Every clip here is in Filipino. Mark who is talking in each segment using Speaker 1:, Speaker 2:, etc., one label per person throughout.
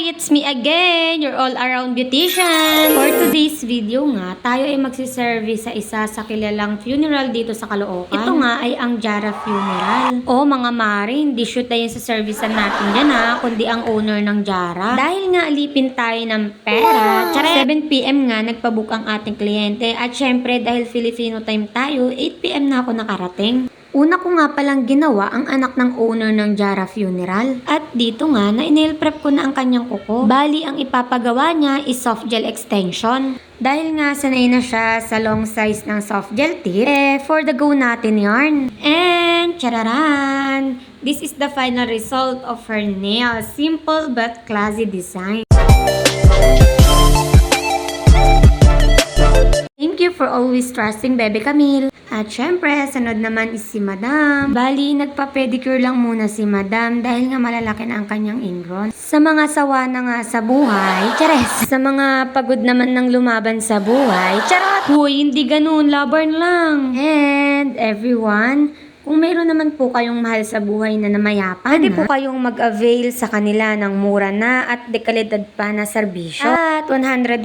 Speaker 1: It's me again, your all-around beautician. For today's video nga, tayo ay magsiservice sa isa sa kilalang funeral dito sa Caloocan. Ito nga ay ang Jara Funeral. O mga mare, hindi shoot na yun sa servicean natin dyan kundi ang owner ng Jara. Dahil nga alipin tayo ng pera, 7 PM nga nagpabook ang ating kliyente. At syempre dahil Filipino time tayo, 8 PM na ako nakarating. Una ko nga palang ginawa ang anak ng owner ng Jara Funeral. At dito nga, na-nail prep ko na ang kanyang kuko. Bali, ang ipapagawa niya is soft gel extension. Dahil nga sanay na siya sa long size ng soft gel tip, for the go natin yarn. And, chararan! This is the final result of her nails. Simple but classy design. Thank you for always trusting Bebe Camille. At syempre, sunod naman is si Madam. Bali, nagpa-pedicure lang muna si Madam dahil nga malalaki na ang kanyang ingrown. Sa mga sawa na nga sa buhay, chares! Sa mga pagod naman ng lumaban sa buhay, charot! Huy, hindi ganun, laban lang! And everyone, kung mayroon naman po kayong mahal sa buhay na namayapan, pwede po kayong mag-avail sa kanila ng mura na at dekalidad pa na serbisyo. At 101%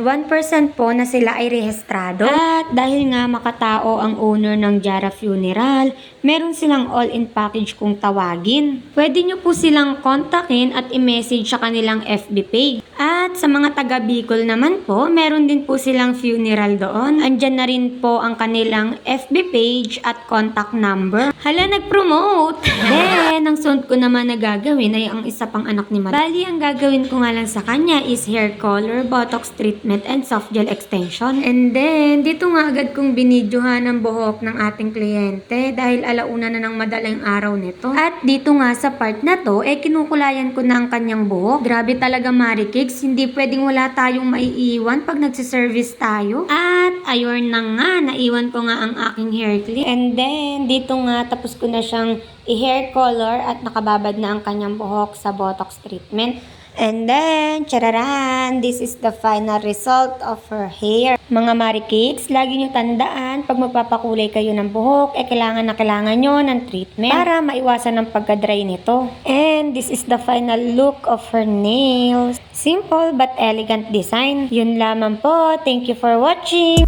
Speaker 1: po na sila ay rehistrado. At dahil nga makatao ang owner ng Jara Funeral, meron silang all-in package kung tawagin. Pwede nyo po silang kontakin at i-message sa kanilang FB page. At sa mga taga Bicol naman po, meron din po silang funeral doon. Andyan na rin po ang kanilang FB page at contact number. Hala, nag-promote! Then, ang sunod ko naman na gagawin ay ang isa pang anak ni Madam. Bali, ang gagawin ko nga lang sa kanya is hair color, botox treatment, and soft gel extension. And then, dito nga agad kong binidyohan ang buhok ng ating kliyente dahil alauna na ng madaling araw nito. At dito nga sa part na to, kinukulayan ko na ang kanyang buhok. Grabe talaga Marikiks, hindi pwedeng wala tayong maiiwan pag nagsiservice tayo. At ayun na nga, naiwan ko nga ang aking hair clip. And then, dito nga, tapos ko na siyang i-hair color at nakababad na ang kanyang buhok sa botox treatment. And then, chararan! This is the final result of her hair. Mga Marikiks, lagi nyo tandaan, pag magpapakulay kayo ng buhok, kailangan na kailangan nyo ng treatment para maiwasan ang pagka-dry nito. And this is the final look of her nails. Simple but elegant design. Yun lamang po. Thank you for watching!